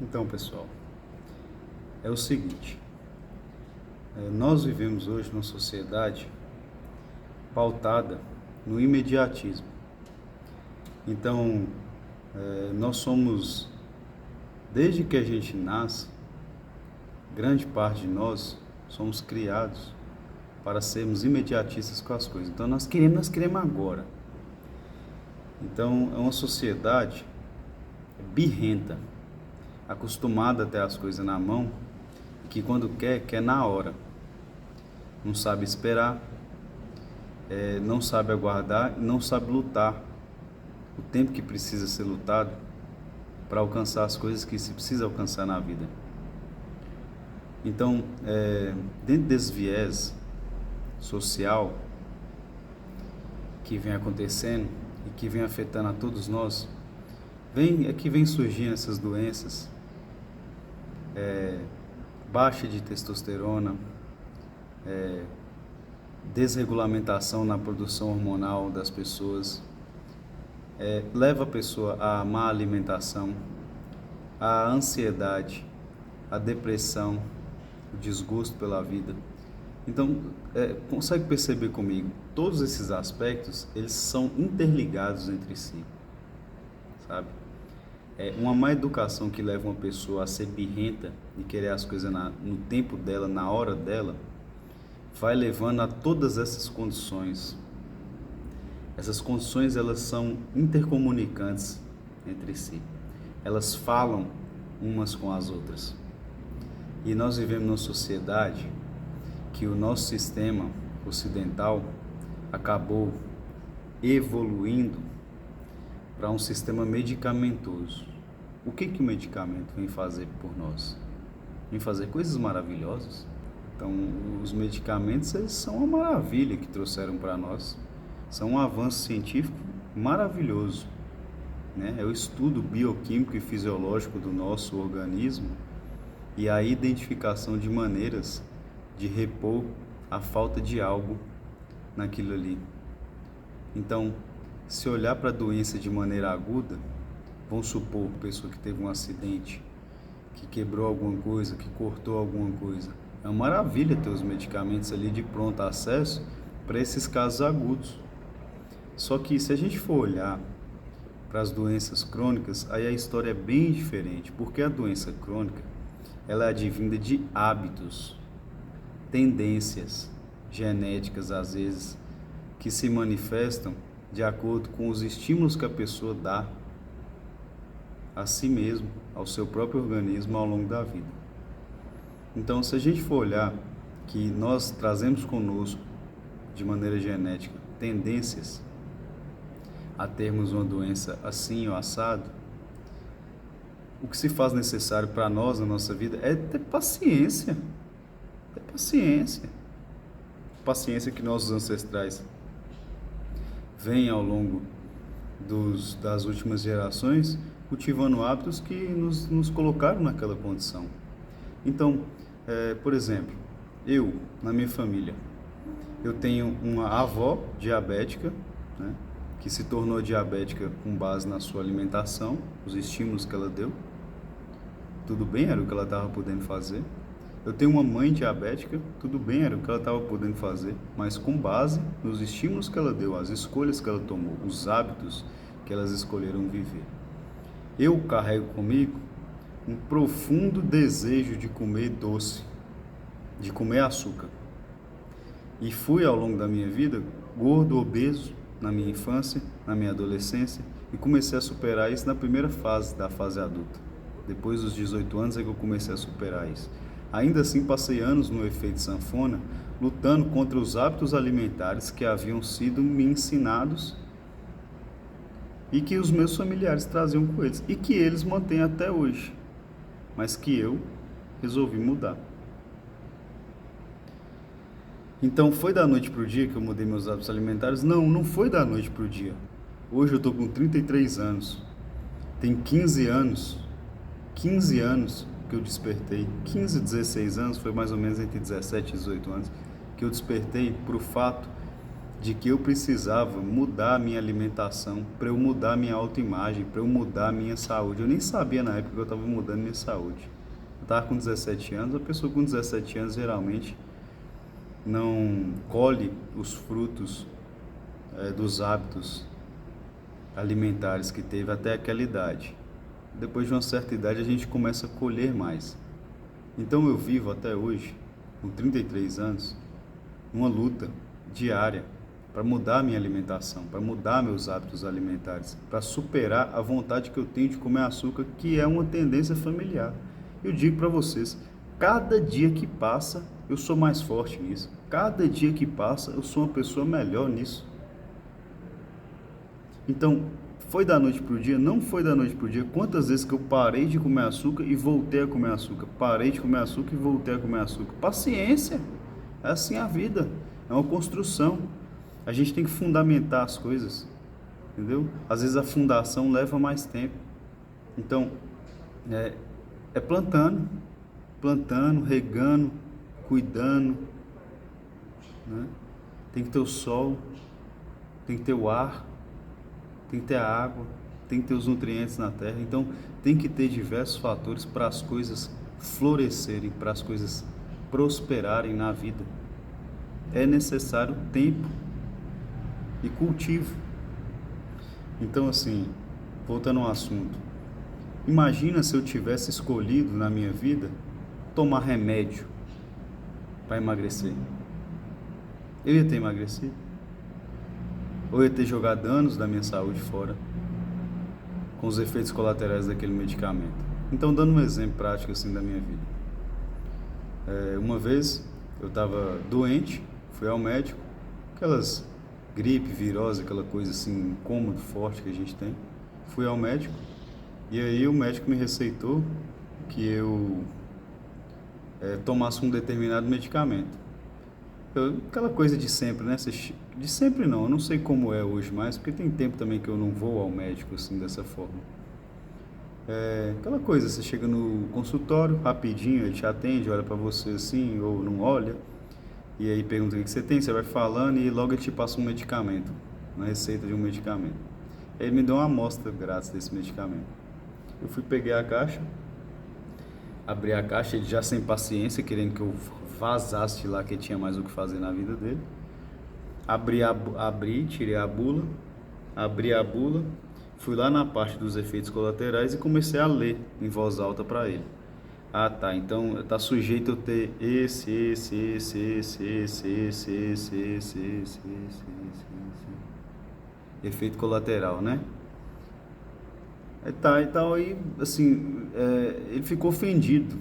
Então, pessoal, é o seguinte, nós vivemos hoje numa sociedade pautada no imediatismo. Então, nós somos, desde que a gente nasce, grande parte de nós somos criados para sermos imediatistas com as coisas. Então, nós queremos agora. Então, é uma sociedade birrenta, acostumada a ter as coisas na mão, que quando quer na hora. Não sabe esperar, não sabe aguardar, não sabe lutar o tempo que precisa ser lutado para alcançar as coisas que se precisa alcançar na vida. Então, dentro desse viés social que vem acontecendo e que vem afetando a todos nós, vem surgindo essas doenças, baixa de testosterona, desregulamentação na produção hormonal das pessoas, leva a pessoa à má alimentação, à ansiedade, à depressão, o desgosto pela vida. Então, consegue perceber comigo, todos esses aspectos, eles são interligados entre si, sabe? Uma má educação que leva uma pessoa a ser birrenta e querer as coisas no tempo dela, na hora dela, vai levando a todas essas condições. Essas condições, elas são intercomunicantes entre si. Elas falam umas com as outras. E nós vivemos numa sociedade que o nosso sistema ocidental acabou evoluindo para um sistema medicamentoso. O que o medicamento vem fazer por nós? Vem fazer coisas maravilhosas. Então, os medicamentos, eles são uma maravilha que trouxeram para nós. São um avanço científico maravilhoso, né? É o estudo bioquímico e fisiológico do nosso organismo e a identificação de maneiras de repor a falta de algo naquilo ali. Então, se olhar para a doença de maneira aguda, vamos supor, pessoa que teve um acidente, que quebrou alguma coisa, que cortou alguma coisa, é uma maravilha ter os medicamentos ali de pronto acesso para esses casos agudos. Só que se a gente for olhar para as doenças crônicas, aí a história é bem diferente, porque a doença crônica, ela é advinda de hábitos, tendências genéticas, às vezes, que se manifestam de acordo com os estímulos que a pessoa dá a si mesmo, ao seu próprio organismo ao longo da vida. Então, se a gente for olhar que nós trazemos conosco, de maneira genética, tendências a termos uma doença assim ou assado, o que se faz necessário para nós na nossa vida é ter paciência. Ter paciência. Paciência que nossos ancestrais vêm ao longo das últimas gerações cultivando hábitos que nos colocaram naquela condição. Então, por exemplo, na minha família, eu tenho uma avó diabética, né, que se tornou diabética com base na sua alimentação, os estímulos que ela deu. Tudo bem, era o que ela estava podendo fazer. Eu tenho uma mãe diabética, tudo bem, era o que ela estava podendo fazer, mas com base nos estímulos que ela deu, as escolhas que ela tomou, os hábitos que elas escolheram viver. Eu carrego comigo um profundo desejo de comer doce, de comer açúcar. E fui ao longo da minha vida gordo, obeso, na minha infância, na minha adolescência, e comecei a superar isso na primeira fase da fase adulta. Depois dos 18 anos é que eu comecei a superar isso. Ainda assim, passei anos no efeito sanfona, lutando contra os hábitos alimentares que haviam sido me ensinados e que os meus familiares traziam com eles, e que eles mantêm até hoje, mas que eu resolvi mudar. Então, foi da noite para o dia que eu mudei meus hábitos alimentares? Não, não foi da noite para o dia. Hoje eu estou com 33 anos. Tem 15 anos que eu despertei. 15, 16 anos, foi mais ou menos entre 17 e 18 anos, que eu despertei para o fato de que eu precisava mudar a minha alimentação, para eu mudar a minha autoimagem, para eu mudar a minha saúde. Eu nem sabia na época que eu estava mudando minha saúde. Eu estava com 17 anos, a pessoa com 17 anos geralmente não colhe os frutos dos hábitos alimentares que teve até aquela idade. Depois de uma certa idade a gente começa a colher mais. Então eu vivo até hoje, com 33 anos, uma luta diária para mudar a minha alimentação, para mudar meus hábitos alimentares, para superar a vontade que eu tenho de comer açúcar, que é uma tendência familiar. Eu digo para vocês, cada dia que passa, eu sou mais forte nisso. Cada dia que passa, eu sou uma pessoa melhor nisso. Então, foi da noite para o dia? Não foi da noite para o dia. Quantas vezes que eu parei de comer açúcar e voltei a comer açúcar? Parei de comer açúcar e voltei a comer açúcar. Paciência. É assim a vida. É uma construção. A gente tem que fundamentar as coisas. Entendeu? Às vezes a fundação leva mais tempo. Então, é plantando, regando, cuidando, né? Tem que ter o sol, tem que ter o ar, tem que ter a água, tem que ter os nutrientes na terra. Então, tem que ter diversos fatores para as coisas florescerem, para as coisas prosperarem na vida. É necessário tempo e cultivo. Então, assim, voltando ao assunto, imagina se eu tivesse escolhido na minha vida tomar remédio para emagrecer. Eu ia ter emagrecido? Ou ia ter jogado anos da minha saúde fora com os efeitos colaterais daquele medicamento? Então, dando um exemplo prático assim da minha vida. Uma vez eu estava doente, fui ao médico, aquelas gripe, virose, aquela coisa assim, incômodo forte que a gente tem. Fui ao médico e aí o médico me receitou que eu tomasse um determinado medicamento. Aquela coisa de sempre, né? De sempre não, eu não sei como é hoje mais, porque tem tempo também que eu não vou ao médico assim, dessa forma. Aquela coisa, você chega no consultório, rapidinho, ele te atende, olha pra você assim, ou não olha, e aí pergunta o que você tem, você vai falando e logo ele te passa um medicamento, uma receita de um medicamento. Ele me deu uma amostra grátis desse medicamento. Eu fui, peguei a caixa, abri a caixa, ele já sem paciência, querendo que eu vazasse de lá, que ele tinha mais o que fazer na vida dele. Tirei a bula, abri a bula, fui lá na parte dos efeitos colaterais e comecei a ler em voz alta para ele. Ah, tá, então tá sujeito a eu ter esse, efeito colateral, né? Tá, então aí, assim, ele ficou ofendido.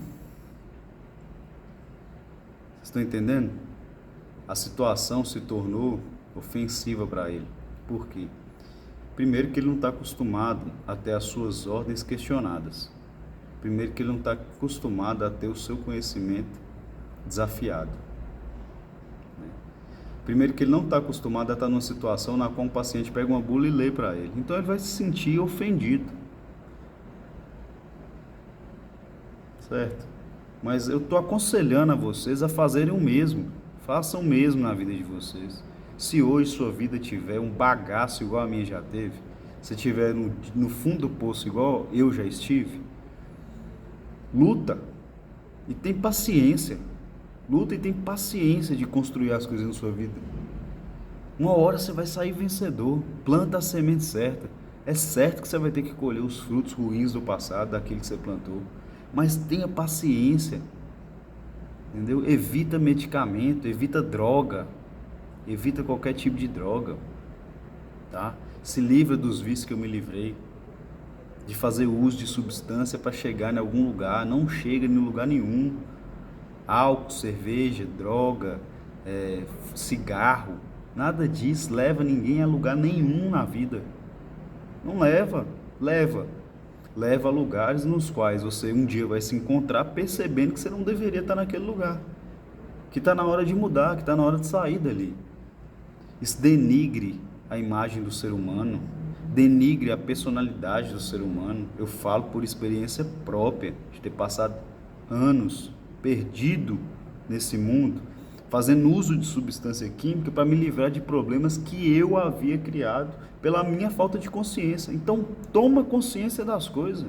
Vocês estão entendendo? A situação se tornou ofensiva para ele. Por quê? Primeiro que ele não está acostumado a ter as suas ordens questionadas. Primeiro que ele não está acostumado a ter o seu conhecimento desafiado. Primeiro que ele não está acostumado a estar numa situação na qual um paciente pega uma bula e lê para ele. Então ele vai se sentir ofendido. Certo? Mas eu estou aconselhando a vocês a fazerem o mesmo. Façam o mesmo na vida de vocês. Se hoje sua vida tiver um bagaço igual a minha já teve, se estiver no fundo do poço igual eu já estive, luta e tem paciência. Luta e tem paciência de construir as coisas na sua vida. Uma hora você vai sair vencedor. Planta a semente certa. É certo que você vai ter que colher os frutos ruins do passado, daquilo que você plantou. Mas tenha paciência. Entendeu? Evita medicamento, evita droga. Evita qualquer tipo de droga. Tá? Se livra dos vícios que eu me livrei. De fazer uso de substância para chegar em algum lugar. Não chega em lugar nenhum. Álcool, cerveja, droga, cigarro, nada disso leva ninguém a lugar nenhum na vida. Não leva. Leva a lugares nos quais você um dia vai se encontrar percebendo que você não deveria estar naquele lugar, que está na hora de mudar, que está na hora de sair dali. Isso denigre a imagem do ser humano, denigre a personalidade do ser humano. Eu falo por experiência própria, de ter passado anos perdido nesse mundo, fazendo uso de substância química para me livrar de problemas que eu havia criado pela minha falta de consciência. Então, toma consciência das coisas.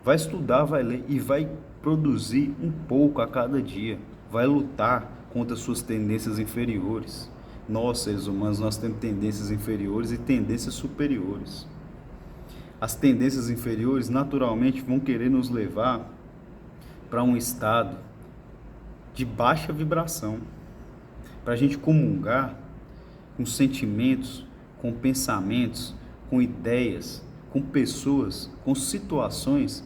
Vai estudar, vai ler e vai produzir um pouco a cada dia. Vai lutar contra suas tendências inferiores. Nós, seres humanos, nós temos tendências inferiores e tendências superiores. As tendências inferiores, naturalmente, vão querer nos levar para um estado de baixa vibração, para a gente comungar com sentimentos, com pensamentos, com ideias, com pessoas, com situações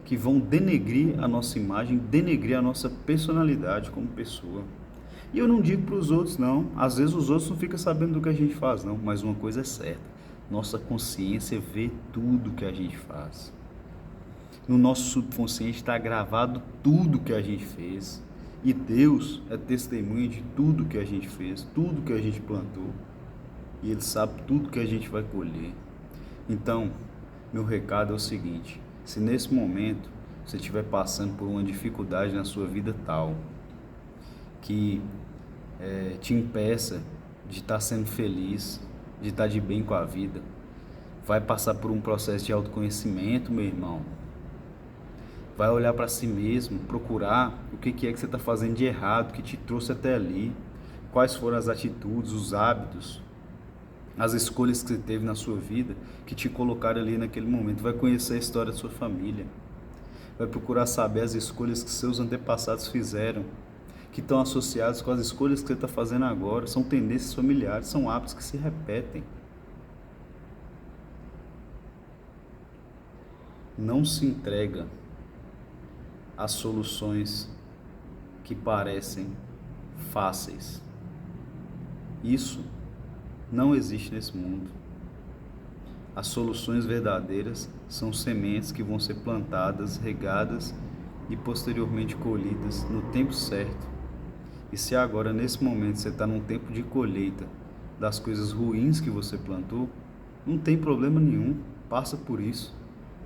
que vão denegrir a nossa imagem, denegrir a nossa personalidade como pessoa. E eu não digo para os outros, não. Às vezes os outros não ficam sabendo do que a gente faz, não. Mas uma coisa é certa: nossa consciência vê tudo que a gente faz. No nosso subconsciente está gravado tudo que a gente fez. E Deus é testemunha de tudo que a gente fez, tudo que a gente plantou. E Ele sabe tudo que a gente vai colher. Então, meu recado é o seguinte: se nesse momento você estiver passando por uma dificuldade na sua vida tal, que te impeça de estar sendo feliz, de estar de bem com a vida, vai passar por um processo de autoconhecimento, meu irmão. Vai olhar para si mesmo, procurar o que é que você está fazendo de errado, que te trouxe até ali, quais foram as atitudes, os hábitos, as escolhas que você teve na sua vida, que te colocaram ali naquele momento. Vai conhecer a história da sua família, vai procurar saber as escolhas que seus antepassados fizeram, que estão associadas com as escolhas que você está fazendo agora. São tendências familiares, são hábitos que se repetem. Não se entrega às soluções que parecem fáceis. Isso não existe nesse mundo. As soluções verdadeiras são sementes que vão ser plantadas, regadas e posteriormente colhidas no tempo certo. E se agora, nesse momento, você está num tempo de colheita das coisas ruins que você plantou, não tem problema nenhum, passa por isso.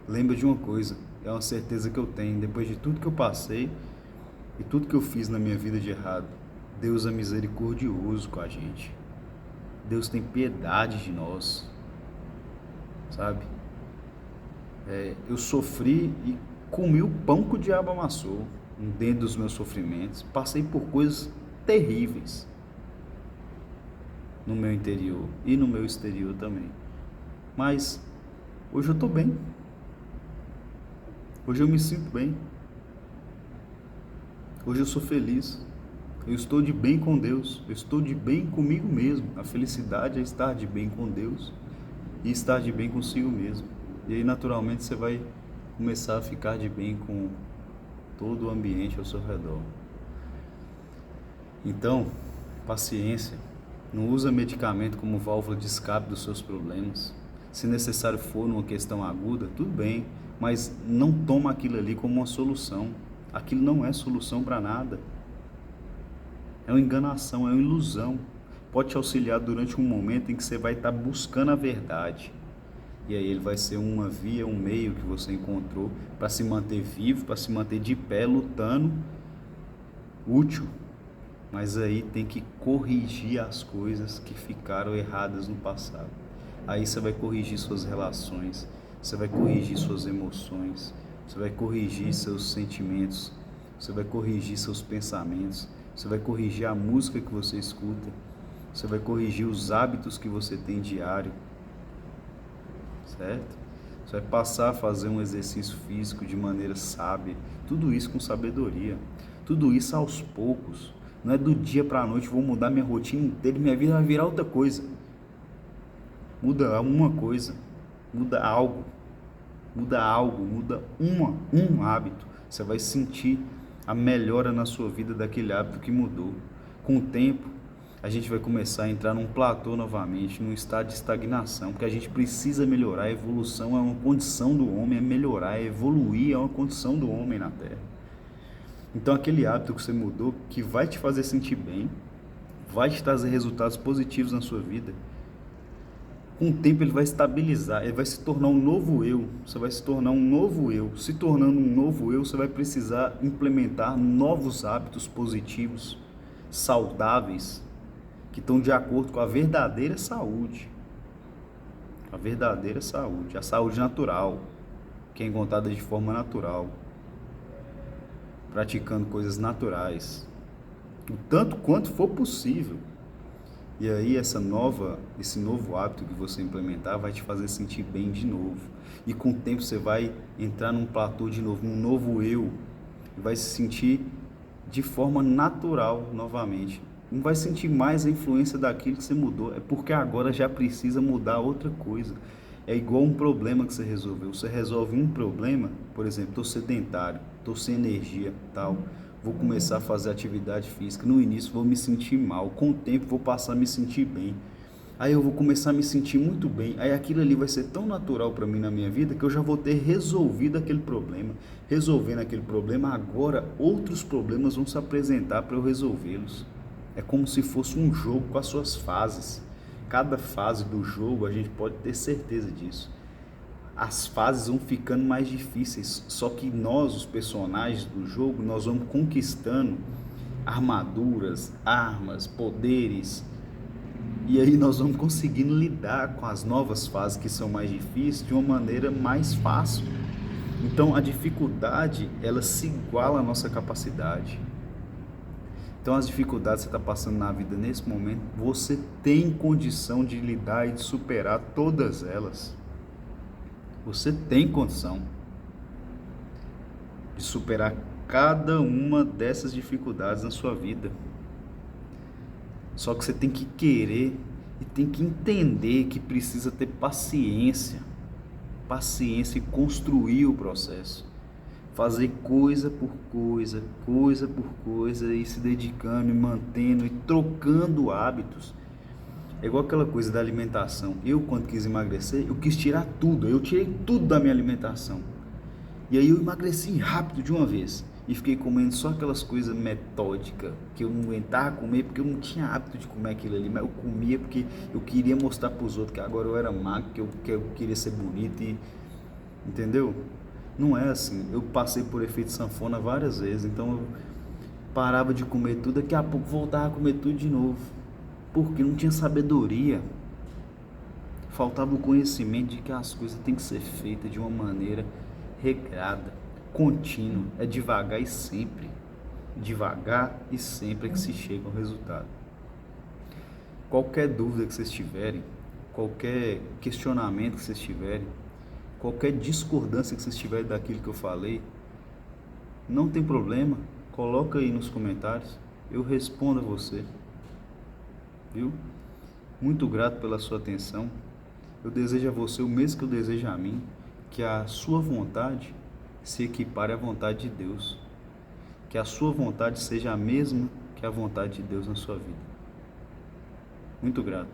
Lembra de uma coisa, é uma certeza que eu tenho: depois de tudo que eu passei e tudo que eu fiz na minha vida de errado, Deus é misericordioso com a gente. Deus tem piedade de nós, sabe? Eu sofri e comi o pão que o diabo amassou dentro dos meus sofrimentos. Passei por coisas terríveis no meu interior e no meu exterior também. Mas hoje eu estou bem. Hoje eu me sinto bem. Hoje eu sou feliz. Eu estou de bem com Deus. Eu estou de bem comigo mesmo. A felicidade é estar de bem com Deus e estar de bem consigo mesmo. E aí, naturalmente, você vai começar a ficar de bem com todo o ambiente ao seu redor. Então, paciência. Não usa medicamento como válvula de escape dos seus problemas. Se necessário for numa questão aguda, tudo bem, mas não toma aquilo ali como uma solução. Aquilo não é solução para nada. É uma enganação, é uma ilusão. Pode te auxiliar durante um momento em que você vai estar buscando a verdade. E aí ele vai ser uma via, um meio que você encontrou para se manter vivo, para se manter de pé, lutando, útil. Mas aí tem que corrigir as coisas que ficaram erradas no passado. Aí você vai corrigir suas relações, você vai corrigir suas emoções, você vai corrigir seus sentimentos, você vai corrigir seus pensamentos, você vai corrigir a música que você escuta, você vai corrigir os hábitos que você tem diário, certo? Você vai passar a fazer um exercício físico de maneira sábia, tudo isso com sabedoria, tudo isso aos poucos. Não é do dia para a noite, vou mudar minha rotina inteira e minha vida vai virar outra coisa. Muda uma coisa, muda algo, muda um hábito. Você vai sentir a melhora na sua vida daquele hábito que mudou. Com o tempo, a gente vai começar a entrar num platô novamente, num estado de estagnação, porque a gente precisa melhorar. A evolução é uma condição do homem, é melhorar, é evoluir, é uma condição do homem na Terra. Então aquele hábito que você mudou, que vai te fazer sentir bem, vai te trazer resultados positivos na sua vida, com o tempo ele vai estabilizar, ele vai se tornar um novo eu. Você vai se tornar um novo eu. Se tornando um novo eu, você vai precisar implementar novos hábitos positivos saudáveis, que estão de acordo com a verdadeira saúde. A verdadeira saúde, a saúde natural, que é encontrada de forma natural, praticando coisas naturais, o tanto quanto for possível. E aí esse novo hábito que você implementar vai te fazer sentir bem de novo. E com o tempo você vai entrar num platô de novo, num novo eu, e vai se sentir de forma natural novamente. Não vai sentir mais a influência daquilo que você mudou, é porque agora já precisa mudar outra coisa. É igual um problema que você resolveu. Você resolve um problema, por exemplo, estou sedentário, estou sem energia, tal. Vou começar a fazer atividade física. No início vou me sentir mal, com o tempo vou passar a me sentir bem. Aí eu vou começar a me sentir muito bem. Aí aquilo ali vai ser tão natural para mim na minha vida que eu já vou ter resolvido aquele problema. Resolvendo aquele problema, agora outros problemas vão se apresentar para eu resolvê-los. É como se fosse um jogo com as suas fases. Cada fase do jogo a gente pode ter certeza disso. As fases vão ficando mais difíceis, só que nós, os personagens do jogo, nós vamos conquistando armaduras, armas, poderes, e aí nós vamos conseguindo lidar com as novas fases que são mais difíceis de uma maneira mais fácil. Então a dificuldade, ela se iguala à nossa capacidade. Então as dificuldades que você está passando na vida nesse momento, você tem condição de lidar e de superar todas elas. Você tem condição de superar cada uma dessas dificuldades na sua vida. Só que você tem que querer e tem que entender que precisa ter paciência. Paciência e construir o processo. Fazer coisa por coisa e se dedicando e mantendo e trocando hábitos. É igual aquela coisa da alimentação. Eu, quando quis emagrecer, eu quis tirar tudo. Eu tirei tudo da minha alimentação. E aí eu emagreci rápido de uma vez. E fiquei comendo só aquelas coisas metódicas, que eu não aguentava comer, porque eu não tinha hábito de comer aquilo ali. Mas eu comia porque eu queria mostrar para os outros que agora eu era magro, que eu queria ser bonito. Entendeu? Não é assim. Eu passei por efeito sanfona várias vezes. Então eu parava de comer tudo, daqui a pouco voltava a comer tudo de novo. Porque não tinha sabedoria, faltava o conhecimento de que as coisas têm que ser feitas de uma maneira regrada, contínua, é devagar e sempre é que se chega ao resultado. Qualquer dúvida que vocês tiverem, qualquer questionamento que vocês tiverem, qualquer discordância que vocês tiverem daquilo que eu falei, não tem problema, coloca aí nos comentários, eu respondo a você. Viu? Muito grato pela sua atenção. Eu desejo a você o mesmo que eu desejo a mim, que a sua vontade se equipare à vontade de Deus. Que a sua vontade seja a mesma que a vontade de Deus na sua vida. Muito grato.